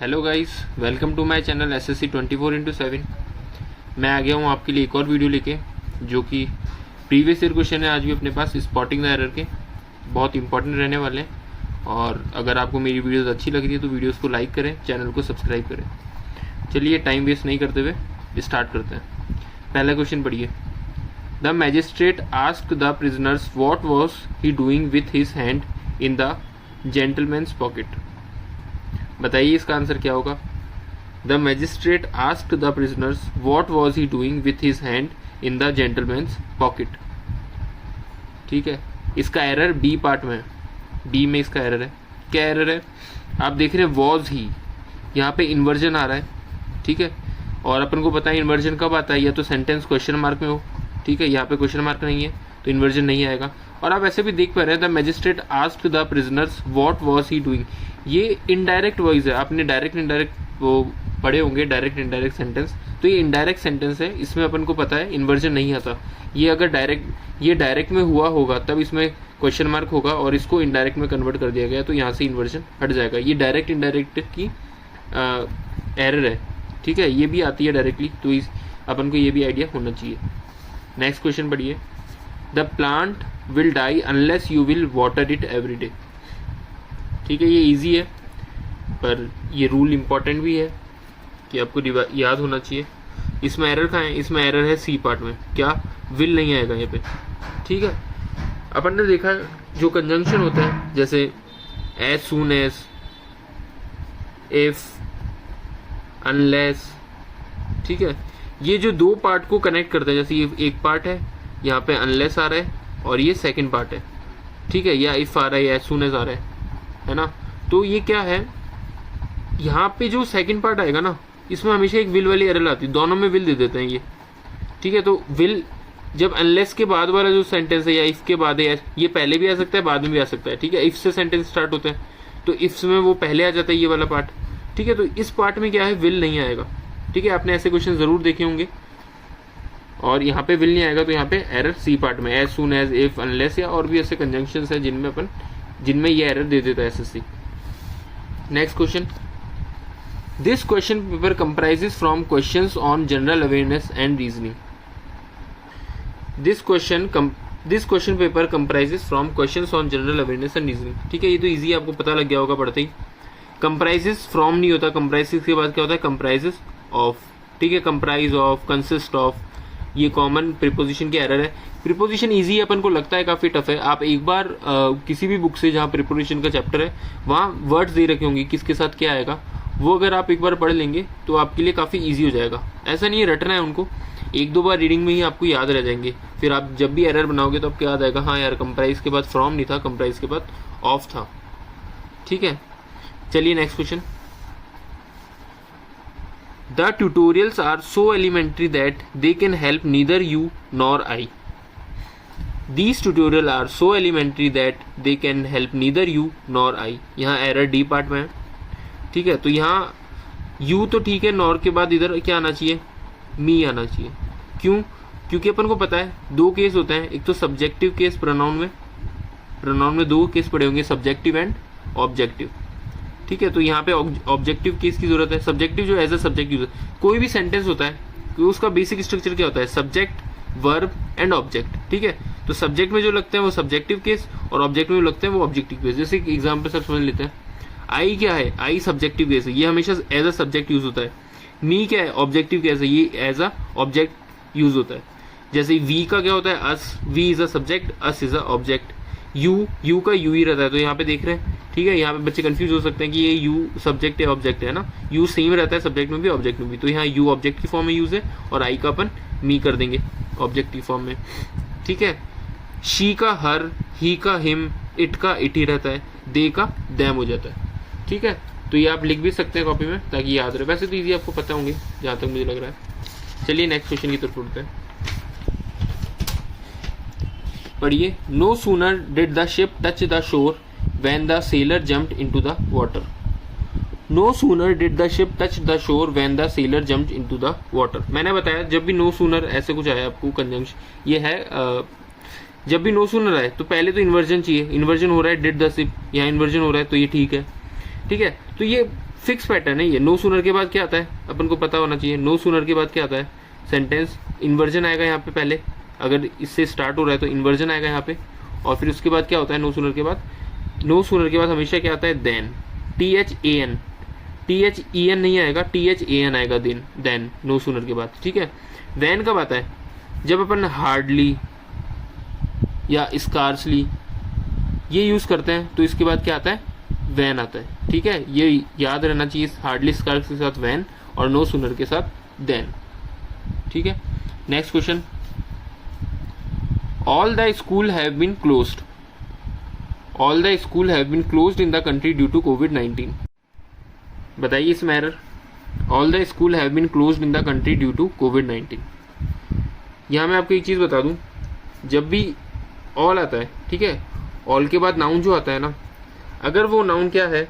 Hello guys, welcome to my channel SSC 24/7। मैं आ गया हूँ आपके लिए एक और वीडियो लेके, जो कि प्रीवियस ईयर क्वेश्चन है आज भी अपने पास स्पॉटिंग द एरर के। बहुत इंपॉर्टेंट रहने वाले हैं और अगर आपको मेरी वीडियोस अच्छी लग रही है तो वीडियोस को लाइक करें, चैनल को सब्सक्राइब करें। चलिए टाइम वेस्ट नहीं करते हुए स्टार्ट करते हैं। पहला क्वेश्चन पढ़िए। The magistrate asked the prisoners what was he doing with his hand in the gentleman's pocket. बताइए इसका आंसर क्या होगा। The magistrate asked the prisoners what was he doing with his hand in the gentleman's pocket. ठीक है, इसका error B part में है। B में इसका एरर है। क्या एरर है? आप देख रहे हैं वॉज ही, यहाँ पे इन्वर्जन आ रहा है। ठीक है, और अपन को पता है इन्वर्जन कब आता है, या तो सेंटेंस क्वेश्चन मार्क में हो। ठीक है, यहाँ पे क्वेश्चन मार्क नहीं है तो इन्वर्जन नहीं आएगा। और आप ऐसे भी देख पा रहे हैं the magistrate asked the prisoners what was he doing. ये इनडायरेक्ट वॉइस है। आपने डायरेक्ट इनडायरेक्ट वो पढ़े होंगे, डायरेक्ट इनडायरेक्ट सेंटेंस। तो ये इनडायरेक्ट सेंटेंस है, इसमें अपन को पता है इन्वर्जन नहीं आता। ये अगर डायरेक्ट में हुआ होगा तब इसमें क्वेश्चन मार्क होगा, और इसको इनडायरेक्ट में कन्वर्ट कर दिया गया तो यहाँ से इन्वर्जन हट जाएगा। ये डायरेक्ट इनडायरेक्ट की एरर है। ठीक है, ये भी आती है डायरेक्टली, तो इस अपन को ये भी आइडिया होना चाहिए। नेक्स्ट क्वेश्चन पढ़िए। The plant will die unless you will water it every day. ठीक है, ये इजी है पर ये रूल इंपॉर्टेंट भी है कि आपको याद होना चाहिए। इसमें एरर कहाँ है? इसमें एरर है सी पार्ट में। क्या? विल नहीं आएगा यहाँ पे। ठीक है, अपन ने देखा जो कंजंक्शन होता है, जैसे as soon as, if, unless. ठीक है, ये जो दो पार्ट को कनेक्ट करता है, जैसे ये एक पार्ट है, यहाँ पे अनलेस आ रहा है और ये सेकंड पार्ट है। ठीक है, या इफ आ रहा है या एज सून एज आ रहा है ना। तो ये क्या है, यहाँ पे जो सेकंड पार्ट आएगा ना, इसमें हमेशा एक विल वाली एरर आती है। दोनों में विल दे देते हैं ये। ठीक है, तो विल जब अनलेस के बाद वाला जो सेंटेंस है या इफ के बाद है, ये पहले भी आ सकता है बाद में भी आ सकता है। ठीक है, इफ से सेंटेंस स्टार्ट होता है तो इफ में वो पहले आ जाता है ये वाला पार्ट। ठीक है, तो इस पार्ट में क्या है, विल नहीं आएगा। ठीक है, आपने ऐसे क्वेश्चन जरूर देखे होंगे और यहाँ पे विल नहीं आएगा, तो यहाँ पे एरर सी पार्ट में, as soon as, if, unless, या और भी ऐसे कंजंक्शंस हैं जिनमें ये एरर दे देता है SSC। Next question. This question paper comprises from questions on general awareness and reasoning. This question paper comprises from questions on general awareness and reasoning. ठीक है, ये तो इजी आपको पता लग गया होगा पढ़ते ही। कंप्राइजेस फ्रॉम नहीं होता, कंप्राइजेस के बाद क्या होता है, कंप्राइजेस ऑफ। ठीक है, कंप्राइज ऑफ, कंसिस्ट ऑफ, ये कॉमन प्रीपोजिशन की एरर है। प्रीपोजिशन इजी अपन को लगता है, काफी टफ है। आप एक बार किसी भी बुक से जहाँ प्रीपोजिशन का चैप्टर है वहाँ वर्ड्स दे रखे होंगे किसके साथ क्या आएगा, वो अगर आप एक बार पढ़ लेंगे तो आपके लिए काफी इजी हो जाएगा। ऐसा नहीं है रटना है उनको, एक दो बार रीडिंग में ही आपको याद रह जाएंगे। फिर आप जब भी एरर बनाओगे तो आपको याद आएगा, हाँ यार कंप्राइज के बाद फ्रॉम नहीं था, कंप्राइज के बाद ऑफ था। ठीक है, चलिए next question. The tutorials are so elementary that they can help neither you nor I. These tutorials are so elementary that they can help neither you nor I. यहाँ error D part में है। ठीक है, तो यहाँ you तो ठीक है, नॉर के बाद इधर क्या आना चाहिए, मी आना चाहिए। क्यों? क्योंकि अपन को पता है दो केस होते हैं, एक तो सब्जेक्टिव केस प्रोनाउन में दो केस पड़े होंगे, सब्जेक्टिव एंड ऑब्जेक्टिव। ठीक है, तो यहाँ पे ऑब्जेक्टिव केस की जरूरत है। सब्जेक्टिव जो एज अ सब्जेक्ट यूज, कोई भी सेंटेंस होता है तो उसका बेसिक स्ट्रक्चर क्या होता है, सब्जेक्ट, वर्ब एंड ऑब्जेक्ट। ठीक है, तो सब्जेक्ट में जो लगते हैं वो सब्जेक्टिव केस और ऑब्जेक्ट में जो लगते हैं वो ऑब्जेक्टिव केस। जैसे एग्जाम्पल सब समझ लेते हैं। आई क्या है, आई सब्जेक्टिव केस है, ये हमेशा एज अ सब्जेक्ट यूज होता है। मी क्या है, ऑब्जेक्टिव केस है, ये एज अ ऑब्जेक्ट यूज होता है। जैसे वी का क्या होता है, us, we is a subject, us is a object. You का यू ही रहता है, तो यहाँ पे देख रहे हैं। ठीक है, यहाँ पे बच्चे कंफ्यूज हो सकते हैं कि ये यू सब्जेक्ट है ऑब्जेक्ट है ना। यू सेम रहता है सब्जेक्ट में भी ऑब्जेक्ट में भी, तो यहाँ यू ऑब्जेक्ट की फॉर्म में यूज है और आई का अपन मी कर देंगे ऑब्जेक्ट की फॉर्म में। ठीक है, शी का हर, ही का हिम, इट का इट ही रहता है, दे का दैम हो जाता है। ठीक है, तो ये आप लिख भी सकते हैं कॉपी में ताकि याद रहे। वैसे तो इजी आपको पता होंगे जहाँ तक मुझे लग रहा है। चलिए नेक्स्ट क्वेश्चन की तरफ उठते हैं। पढ़िए। No sooner did the ship touch the shore when the sailor jumped into the water. No sooner did the ship touch the shore when the sailor jumped into the water. मैंने बताया जब भी no sooner ऐसे कुछ आया आपको conjunction, ये है जब भी no sooner आए तो पहले तो इन्वर्जन चाहिए। इन्वर्जन हो रहा है did the ship, यहाँ इन्वर्जन हो रहा है तो ये ठीक है। ठीक है, तो ये फिक्स पैटर्न है ये। नो सूनर के बाद क्या आता है अपन को पता होना चाहिए। नो सूनर के बाद क्या आता है, सेंटेंस इन्वर्जन आएगा यहाँ पे पहले, अगर इससे स्टार्ट हो रहा है तो इन्वर्जन आएगा यहाँ पे, और फिर उसके बाद क्या होता है नो सूनर के बाद, नो सूनर के बाद हमेशा क्या आता है देन, THAN, THEN नहीं आएगा, THAN आएगा देन नो सूनर के बाद, ठीक है। वैन कब आता है, जब अपन हार्डली या स्कार्सली ये यूज करते हैं तो इसके बाद क्या आता है, वैन आता है, ठीक है। ये याद रहना चाहिए, हार्डली स्कार्स के साथ वैन और नो सूनर के साथ देन, ठीक है। Next question, all the school have been closed, all the school have been closed in the country due to कोविड-19। बताइए इसमें error, all the school have been closed in the country due to कोविड-19। यहाँ मैं आपको एक चीज़ बता दूँ, जब भी ऑल आता है, ठीक है, ऑल के बाद नाउन जो आता है ना, अगर वो नाउन क्या है,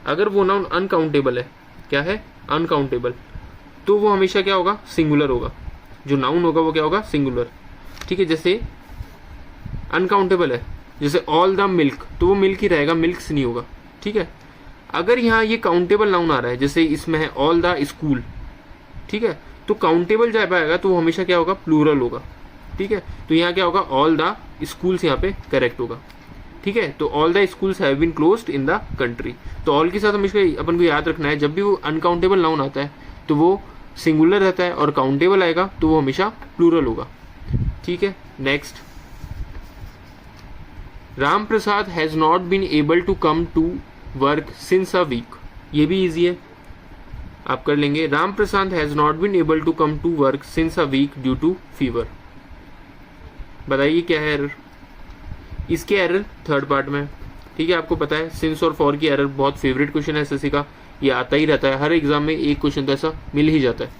अगर वो नाउन अनकाउंटेबल है, क्या है अनकाउंटेबल, तो वो हमेशा क्या होगा, सिंगुलर होगा। जो नाउन होगा वो क्या होगा, सिंगुलर, ठीक है। जैसे अनकाउंटेबल है, जैसे ऑल द मिल्क, तो वो मिल्क ही रहेगा, मिल्क्स नहीं होगा, ठीक है। अगर यहाँ ये काउंटेबल नाउन आ रहा है, जैसे इसमें है ऑल द स्कूल, ठीक है, तो काउंटेबल जब आएगा तो वो हमेशा क्या होगा, प्लूरल होगा, ठीक है। तो यहाँ क्या होगा, ऑल द स्कूल्स यहाँ पे करेक्ट होगा, ठीक है। तो all the schools have been closed in the country, तो ऑल के साथ हमेशा अपन को याद रखना है, जब भी वो अनकाउंटेबल नाउन आता है तो वो सिंगुलर रहता है, और काउंटेबल आएगा तो वो हमेशा प्लूरल होगा, ठीक है। Next, Ram Prasad has not been able to come to work since a week, ये भी इजी है, आप कर लेंगे। Ram Prasad has not been able to come to work since a week due to fever. बताइए क्या है एरर, इसके एरर थर्ड पार्ट में, ठीक है। आपको पता है सिंस और फॉर की एरर बहुत फेवरेट क्वेश्चन है एसएससी का, ये आता ही रहता है, हर एग्जाम में एक क्वेश्चन तो ऐसा मिल ही जाता है।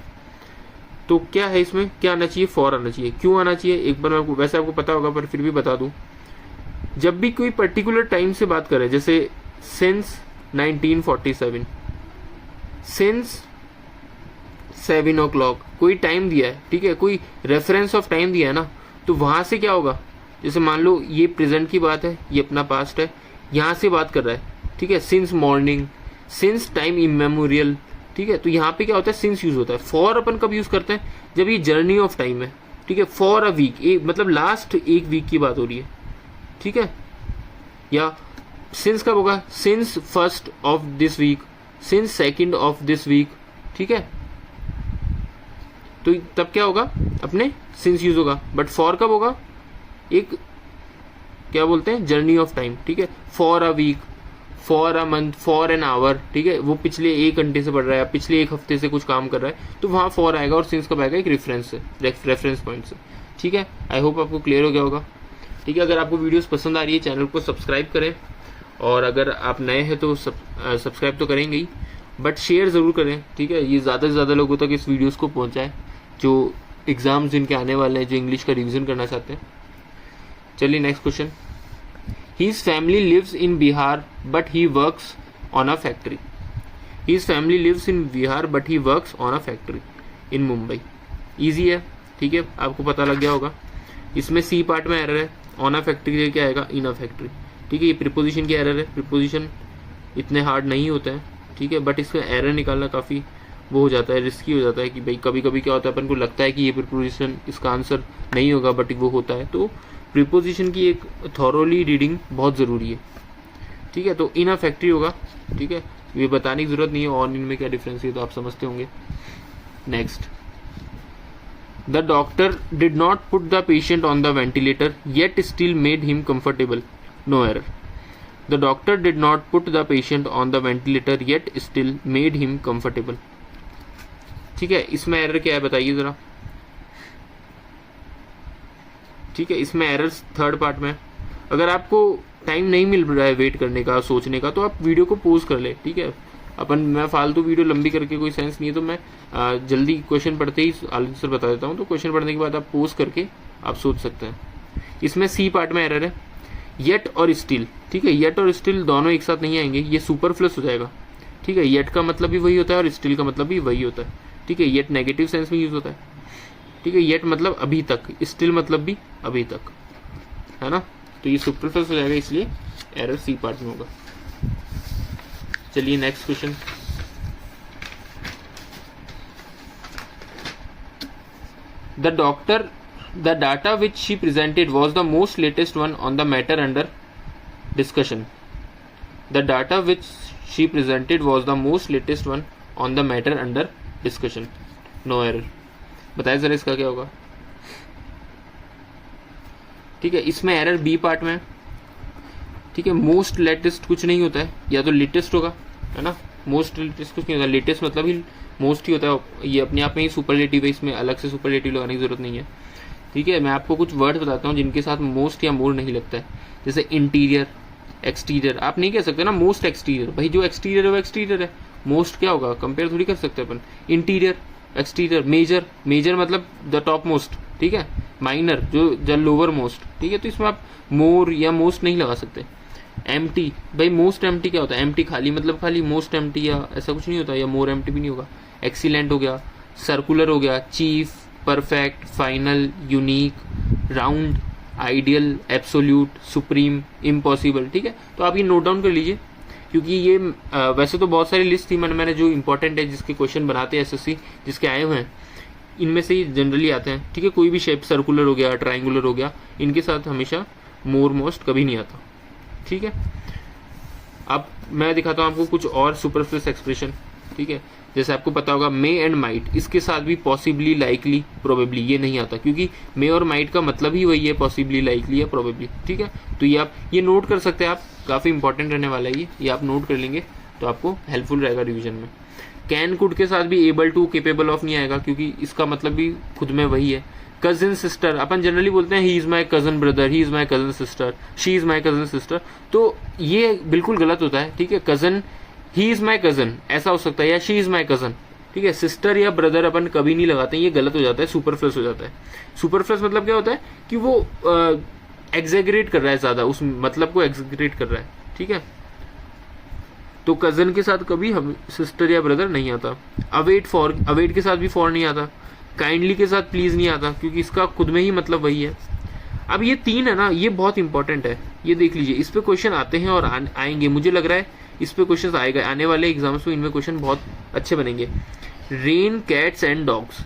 तो क्या है इसमें, क्या आना चाहिए, फॉर आना चाहिए। क्यों आना चाहिए, एक बार मैं आपको, वैसे आपको पता होगा पर फिर भी बता दूं, जब भी कोई पर्टिकुलर टाइम से बात करें, जैसे सिंस 1947, सिंस 7 o'clock, कोई टाइम दिया है, ठीक है, कोई रेफरेंस ऑफ टाइम दिया है ना, तो वहां से क्या होगा, जैसे मान लो ये प्रेजेंट की बात है, ये अपना पास्ट है, यहाँ से बात कर रहा है, ठीक है, since morning, since time immemorial, ठीक है। तो यहाँ पे क्या होता है, सिंस यूज होता है। फॉर अपन कब यूज करते हैं, जब ये जर्नी ऑफ टाइम है, ठीक है। फॉर अ वीक, एक मतलब लास्ट एक वीक की बात हो रही है, ठीक है। या सिंस कब होगा, since first of this week, since second of this week, ठीक है। तो तब क्या होगा, अपने सिंस यूज होगा। बट फॉर कब होगा, एक क्या बोलते हैं, जर्नी ऑफ टाइम, ठीक है। For a week, for a month, for an hour, ठीक है, वो पिछले 1 घंटे से पढ़ रहा है, पिछले 1 हफ्ते से कुछ काम कर रहा है, तो वहां फॉर आएगा, और सिंस कब आएगा, एक रेफरेंस से, रेफरेंस पॉइंट से, ठीक है। आई होप आपको क्लियर हो गया होगा, ठीक है। अगर आपको वीडियोस पसंद आ रही है, चैनल को सब्सक्राइब करें, और अगर आप नए हैं तो सब्सक्राइब तो करेंगे ही, बट शेयर ज़रूर करें, ठीक है। ये ज़्यादा से ज़्यादा लोगों तक इस वीडियोस को पहुंचाएं, जो एग्ज़ाम्स जिनके आने वाले हैं, जो इंग्लिश का रिवीजन करना चाहते हैं। चलिए next question, His family lives in Bihar but he works on a factory. His family lives in Bihar but he works on a factory in Mumbai. Easy है, ठीक है, आपको पता लग गया होगा। इसमें सी पार्ट में एरर है, ऑन अ फैक्ट्री क्या आएगा, इन अ फैक्ट्री, ठीक है। ये प्रीपोजिशन की एरर है, प्रीपोजिशन इतने हार्ड नहीं होते हैं, ठीक है, बट इसका एरर निकालना काफ़ी वो हो जाता है, रिस्की हो जाता है कि भाई कभी कभी क्या होता है, अपन को लगता है कि ये प्रीपोजिशन इसका आंसर नहीं होगा, बट वो होता है। तो प्रीपोजिशन की एक थॉरोली रीडिंग बहुत ज़रूरी है, ठीक है। तो इन अ फैक्ट्री होगा, ठीक है, ये बताने की जरूरत नहीं है ऑन इन में क्या डिफरेंस है, तो आप समझते होंगे। Next, the doctor did not put the patient on the ventilator yet still made him comfortable, no error. The doctor did not put the patient on the ventilator yet still made him comfortable, ठीक है। इसमें error क्या है बताइए जरा, ठीक है। इसमें एरर्स थर्ड पार्ट में, अगर आपको टाइम नहीं मिल रहा है वेट करने का, सोचने का, तो आप वीडियो को पोज कर ले, ठीक है। अपन मैं फालतू वीडियो लंबी करके कोई सेंस नहीं है, तो मैं जल्दी क्वेश्चन पढ़ते ही आंसर बता देता हूँ, तो क्वेश्चन पढ़ने के बाद आप पोज करके आप सोच सकते हैं। इसमें सी पार्ट में एरर है, येट और स्टिल, ठीक है। येट और स्टिल दोनों एक साथ नहीं आएंगे, ये सुपरफ्लस हो जाएगा, ठीक है। येट का मतलब भी वही होता है और स्टिल का मतलब भी वही होता है, ठीक है। येट नेगेटिव सेंस में यूज होता है, ठीक है। येट मतलब अभी तक, स्टिल मतलब भी अभी तक, है ना। तो ये सुपरफ्लस हो जाएगा, इसलिए एरर सी पार्ट में होगा। चलिए next question, the data which she presented was the most latest one on the matter under discussion. The data which she presented was the most latest one on the matter under discussion. No error. बताइए जरा इसका क्या होगा. ठीक है, इसमें error B part में. ठीक है, मोस्ट लेटेस्ट कुछ नहीं होता है, या तो लेटेस्ट होगा, है ना. मोस्ट लेटेस्ट कुछ नहीं होता, लेटेस्ट मतलब ही मोस्ट ही होता है. ये अपने आप में ही सुपरलेटिव है, इसमें अलग से सुपरलेटिव लगाने की जरूरत नहीं है. ठीक है, मैं आपको कुछ वर्ड बताता हूँ जिनके साथ मोस्ट या मोर नहीं लगता है. जैसे इंटीरियर, एक्सटीरियर. आप नहीं कह सकते ना मोस्ट एक्सटीरियर. भाई जो एक्सटीरियर है वो एक्सटीरियर है. मोस्ट क्या होगा, कंपेयर थोड़ी कर सकते अपन. Interior, exterior. मेजर, मेजर मतलब द टॉप मोस्ट. ठीक है, माइनर जो द लोअर मोस्ट. ठीक है, तो इसमें आप मोर या मोस्ट नहीं लगा सकते. एम्प्टी, भाई मोस्ट एम्प्टी क्या होता है. एम्प्टी खाली मतलब खाली. मोस्ट एम्प्टी या ऐसा कुछ नहीं होता, या मोर एम्प्टी भी नहीं होगा. एक्सीलेंट हो गया, सर्कुलर हो गया, chief, perfect, final, unique, round, ideal, absolute, supreme, impossible. ठीक है, तो आप ये नोट डाउन कर लीजिए, क्योंकि ये वैसे तो बहुत सारी लिस्ट थी, मैंने जो इंपॉर्टेंट है जिसके क्वेश्चन बनाते हैं एसएससी, जिसके आए हुए हैं, इनमें से ही जनरली आते हैं. ठीक है, कोई भी शेप, सर्कुलर हो गया, ट्राइंगुलर हो गया, इनके साथ हमेशा मोर मोस्ट कभी नहीं आता. ठीक है, अब मैं दिखाता हूँ आपको कुछ और सुपरफ्लुअस एक्सप्रेशन. ठीक है, जैसे आपको पता होगा मे एंड माइट, इसके साथ भी पॉसिबली, लाइकली, प्रोबेबली ये नहीं आता, क्योंकि मे और माइट का मतलब ही वही है, पॉसिबली, लाइकली या प्रोबेबली. ठीक है, तो ये आप ये नोट कर सकते हैं. आप काफ़ी इंपॉर्टेंट रहने वाला है ये आप नोट कर लेंगे तो आपको हेल्पफुल रहेगा रिविजन में. कैन, कुड के साथ भी एबल टू, केपेबल ऑफ नहीं आएगा, क्योंकि इसका मतलब भी खुद में वही है. कजिन सिस्टर, अपन जनरली बोलते हैं he is my cousin brother, he is my cousin sister, she is my cousin sister, तो ये बिल्कुल गलत होता है. ठीक है, cousin, he is my cousin ऐसा हो सकता है, या शी इज़ माई कजन. ठीक है, सिस्टर या ब्रदर अपन कभी नहीं लगाते, ये गलत हो जाता है, सुपरफ्लस हो जाता है. सुपरफ्लस मतलब क्या होता है कि वो एग्जेगरेट कर रहा है, ज्यादा उस मतलब को एग्जेगरेट कर रहा है. ठीक है, तो कजन के साथ कभी हम सिस्टर या ब्रदर नहीं आता. अवेट, फॉर, अवेट के साथ भी फॉर नहीं आता. काइंडली के साथ प्लीज नहीं आता, क्योंकि इसका खुद में ही मतलब वही है. अब ये तीन है ना, ये बहुत इंपॉर्टेंट है, ये देख लीजिए, इस पे क्वेश्चन आते हैं और आएंगे. मुझे लग रहा है इस पे क्वेश्चन आएगा आने वाले एग्जाम्स में, इनमें क्वेश्चन बहुत अच्छे बनेंगे. Rain, cats and dogs.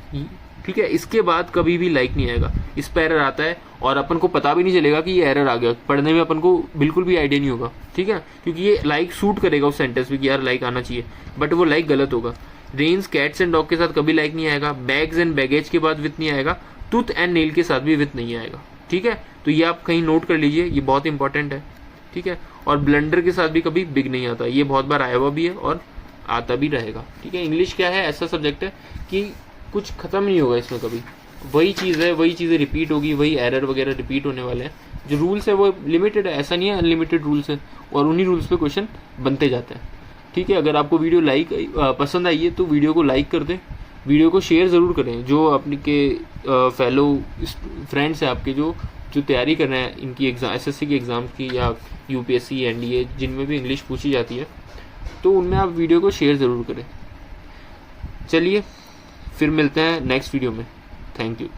ठीक है, इसके बाद कभी भी लाइक नहीं आएगा. इस पर एरर आता है और अपन को पता भी नहीं चलेगा कि ये एरर आ गया. पढ़ने में अपन को बिल्कुल भी आइडिया नहीं होगा. ठीक है, क्योंकि ये लाइक सूट करेगा उस सेंटेंस में कि यार लाइक आना चाहिए, बट वो लाइक गलत होगा. रेन्स, कैट्स एंड डॉग के साथ कभी लाइक नहीं आएगा. बैग्स एंड बैगेज के बाद विथ नहीं आएगा. टूथ एंड नेल के साथ भी विथ नहीं आएगा. ठीक है, तो ये आप कहीं नोट कर लीजिए, ये बहुत इंपॉर्टेंट है. ठीक है, और ब्लंडर के साथ भी कभी बिग नहीं आता, ये बहुत बार आया हुआ भी है और आता भी रहेगा. ठीक है, इंग्लिश क्या है, ऐसा सब्जेक्ट है कि कुछ खत्म नहीं होगा इसमें कभी. वही चीज़ है, वही चीज़ें रिपीट होगी, वही एरर वगैरह रिपीट होने वाले हैं. जो रूल्स है वो लिमिटेड है, ऐसा नहीं है अनलिमिटेड रूल्स है, और उन्हीं रूल्स पे क्वेश्चन बनते जाते हैं. ठीक है, अगर आपको वीडियो पसंद आई है तो वीडियो को लाइक कर दें, वीडियो को शेयर ज़रूर करें. जो अपने के फेलो फ्रेंड्स हैं आपके जो तैयारी कर रहे हैं इनकी एग्जाम, एसएससी की एग्ज़ाम की या यूपीएससी, एनडीए, जिनमें भी इंग्लिश पूछी जाती है, तो उनमें आप वीडियो को शेयर ज़रूर करें. चलिए फिर मिलते हैं नेक्स्ट वीडियो में. Thank you.